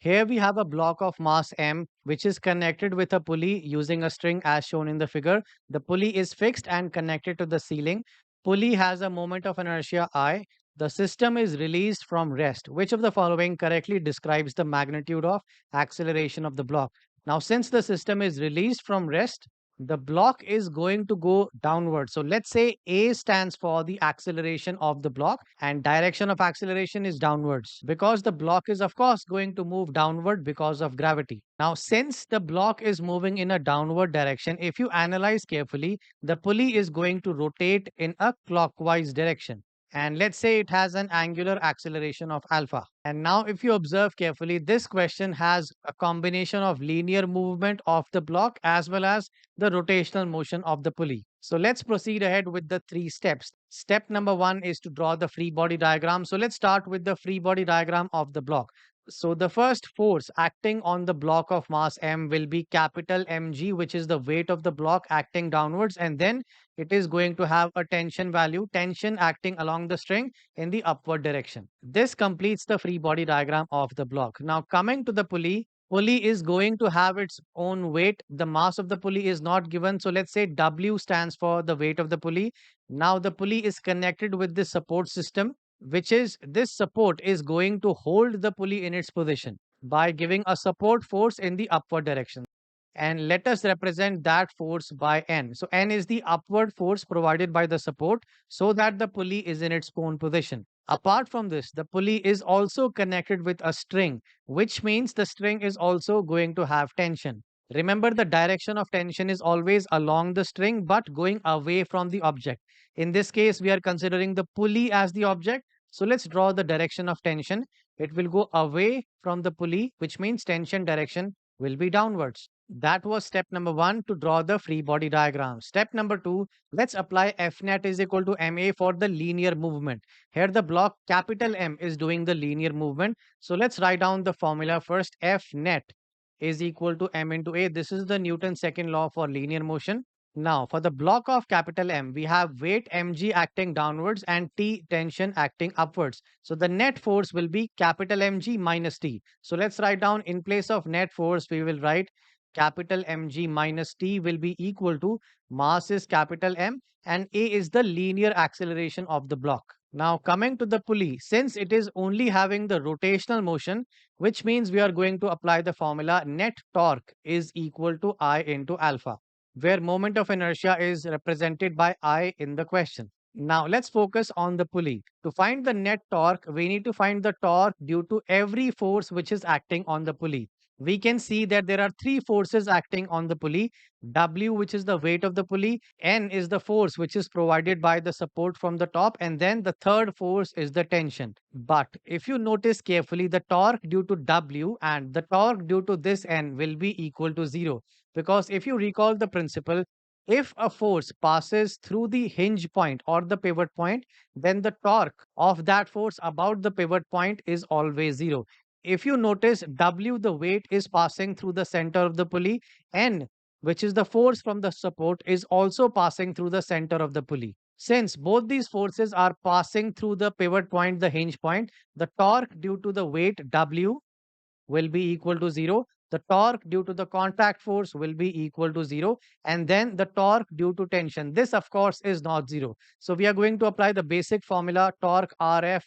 Here we have a block of mass m, which is connected with a pulley using a string as shown in the figure. The pulley is fixed and connected to the ceiling. Pulley has a moment of inertia I. The system is released from rest. Which of the following correctly describes the magnitude of acceleration of the block? Now, since the system is released from rest, the block is going to go downward. So let's say A stands for the acceleration of the block and direction of acceleration is downwards because the block is of course going to move downward because of gravity. Now, since the block is moving in a downward direction, if you analyze carefully, the pulley is going to rotate in a clockwise direction. And let's say it has an angular acceleration of alpha. And now, if you observe carefully, this question has a combination of linear movement of the block as well as the rotational motion of the pulley. So let's proceed ahead with the three steps. Step number one is to draw the free body diagram. So let's start with the free body diagram of the block. So the first force acting on the block of mass m will be capital mg, which is the weight of the block acting downwards, and then it is going to have a tension value, tension acting along the string in the upward direction. This completes the free body diagram of the block. Now coming to the pulley, pulley is going to have its own weight. The mass of the pulley is not given. So let's say W stands for the weight of the pulley. Now the pulley is connected with the support system, which is this support is going to hold the pulley in its position by giving a support force in the upward direction. And let us represent that force by N. So N is the upward force provided by the support so that the pulley is in its own position. Apart from this, the pulley is also connected with a string, which means the string is also going to have tension. Remember, the direction of tension is always along the string but going away from the object. In this case, we are considering the pulley as the object. So let's draw the direction of tension. It will go away from the pulley, which means tension direction will be downwards. That was step number one, to draw the free body diagram. Step number two, let's apply F net is equal to ma for the linear movement. Here the block capital M is doing the linear movement. So let's write down the formula first. F net is equal to m into a. This is the Newton's second law for linear motion. Now, for the block of capital M, we have weight mg acting downwards and T tension acting upwards. So the net force will be capital Mg minus T. So let's write down, in place of net force, we will write capital Mg minus T will be equal to mass is capital M and A is the linear acceleration of the block. Now coming to the pulley, since it is only having the rotational motion, which means we are going to apply the formula net torque is equal to I into alpha, where moment of inertia is represented by I in the question. Now let's focus on the pulley. To find the net torque, we need to find the torque due to every force which is acting on the pulley. We can see that there are three forces acting on the pulley. W, which is the weight of the pulley, N is the force which is provided by the support from the top, and then the third force is the tension. But if you notice carefully, the torque due to W and the torque due to this N will be equal to zero. Because if you recall the principle, if a force passes through the hinge point or the pivot point, then the torque of that force about the pivot point is always zero. If you notice, W, the weight, is passing through the center of the pulley. N, which is the force from the support, is also passing through the center of the pulley. Since both these forces are passing through the pivot point, the hinge point, the torque due to the weight W will be equal to zero. The torque due to the contact force will be equal to zero. And then the torque due to tension. This, of course, is not zero. So we are going to apply the basic formula torque RF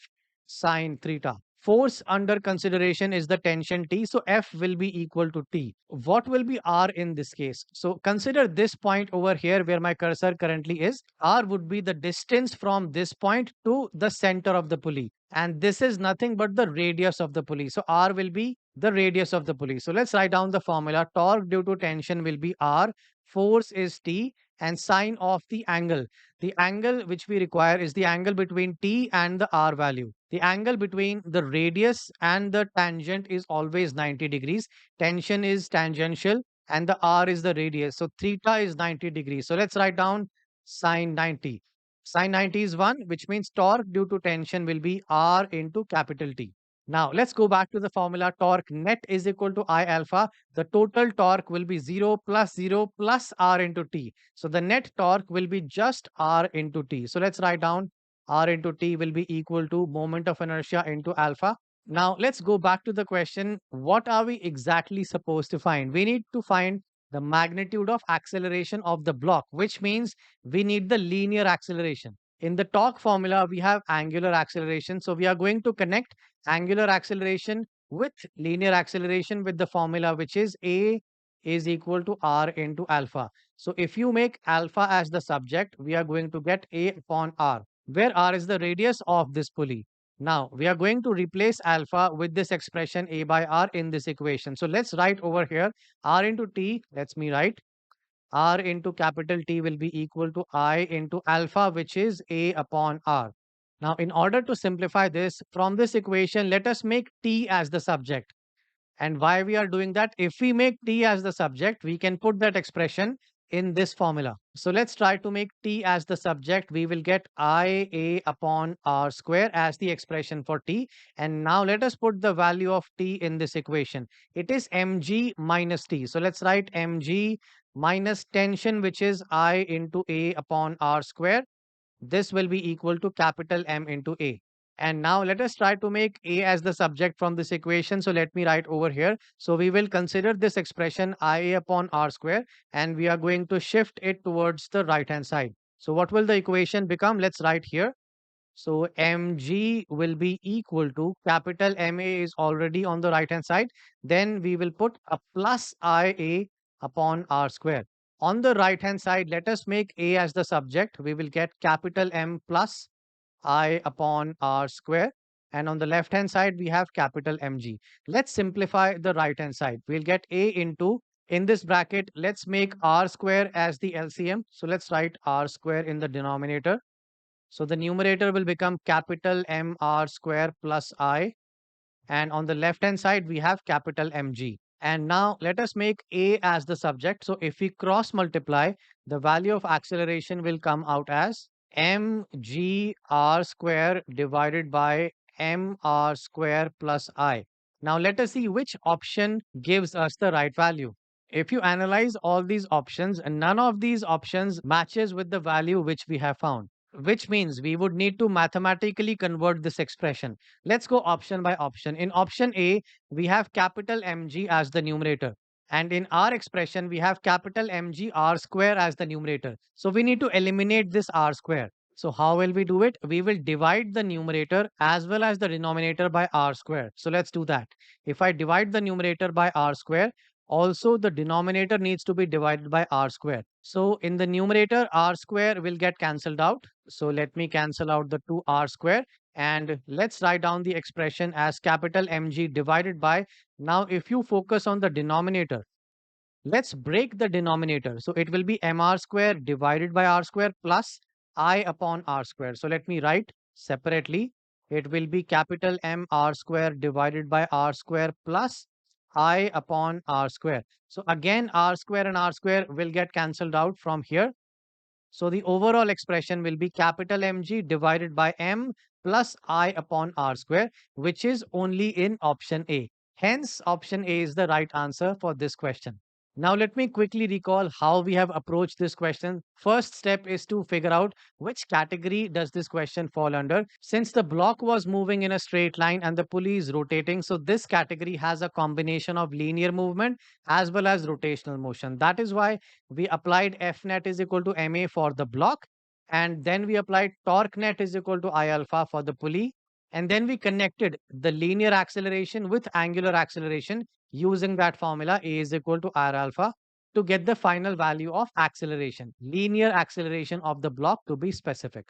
sine theta. Force under consideration is the tension T. So F will be equal to T. What will be R in this case? So consider this point over here where my cursor currently is. R would be the distance from this point to the center of the pulley. And this is nothing but the radius of the pulley. So R will be the radius of the pulley. So let's write down the formula. Torque due to tension will be R. Force is T. And sine of the angle. The angle which we require is the angle between T and the R value. The angle between the radius and the tangent is always 90 degrees. Tension is tangential and the R is the radius. So theta is 90 degrees. So let's write down sine 90. Sine 90 is 1, which means torque due to tension will be R into capital T. Now let's go back to the formula. Torque net is equal to I alpha. The total torque will be 0 plus R into T. So the net torque will be just R into T. So let's write down R into T will be equal to moment of inertia into alpha. Now, let's go back to the question, what are we exactly supposed to find? We need to find the magnitude of acceleration of the block, which means we need the linear acceleration. In the torque formula, we have angular acceleration. So we are going to connect angular acceleration with linear acceleration with the formula, which is A is equal to R into alpha. So if you make alpha as the subject, we are going to get A upon R, where R is the radius of this pulley. Now, we are going to replace alpha with this expression A by R in this equation. So let's write over here R into T. Let's me write R into capital T will be equal to I into alpha, which is A upon R. Now, in order to simplify this, from this equation, let us make T as the subject. And why we are doing that? If we make t as the subject, we can put that expression in this formula. So let's try to make t as the subject. We will get IA upon r square as the expression for t. And now let us put the value of t in this equation. It is mg minus t. So let's write mg minus tension, which is I into a upon r square. This will be equal to capital M into A. And now let us try to make A as the subject from this equation. So let me write over here. So we will consider this expression IA upon R square, and we are going to shift it towards the right hand side. So what will the equation become? Let's write here. So mg will be equal to capital MA is already on the right hand side. Then we will put a plus IA upon R square. On the right hand side, let us make A as the subject. We will get capital M plus I upon R square. And on the left hand side, we have capital MG. Let's simplify the right hand side. We'll get A into, in this bracket, let's make R square as the LCM. So let's write R square in the denominator. So the numerator will become capital M R square plus I. And on the left hand side, we have capital MG. And now let us make A as the subject. So if we cross multiply, the value of acceleration will come out as mg r square divided by mr square plus I. Now let us see which option gives us the right value. If you analyze all these options, none of these options matches with the value which we have found, which means we would need to mathematically convert this expression. Let's go option by option. In option A, we have capital Mg as the numerator. And in our expression, we have capital Mg r square as the numerator. So we need to eliminate this r square. So how will we do it? We will divide the numerator as well as the denominator by r square. So let's do that. If I divide the numerator by r square, also the denominator needs to be divided by r square. So in the numerator, r square will get cancelled out. So let me cancel out the 2r square, and let's write down the expression as capital Mg divided by. Now if you focus on the denominator, let's break the denominator. So it will be mr square divided by r square plus I upon r square. So let me write separately. It will be capital M r square divided by r square plus I upon r square. So again, r square and r square will get cancelled out from here. So the overall expression will be capital Mg divided by M plus I upon R square, which is only in option A. Hence, option A is the right answer for this question. Now, let me quickly recall how we have approached this question. First step is to figure out which category does this question fall under. Since the block was moving in a straight line and the pulley is rotating, so this category has a combination of linear movement as well as rotational motion. That is why we applied F net is equal to ma for the block, and then we applied torque net is equal to I alpha for the pulley, and then we connected the linear acceleration with angular acceleration using that formula A is equal to R alpha to get the final value of acceleration, linear acceleration of the block to be specific.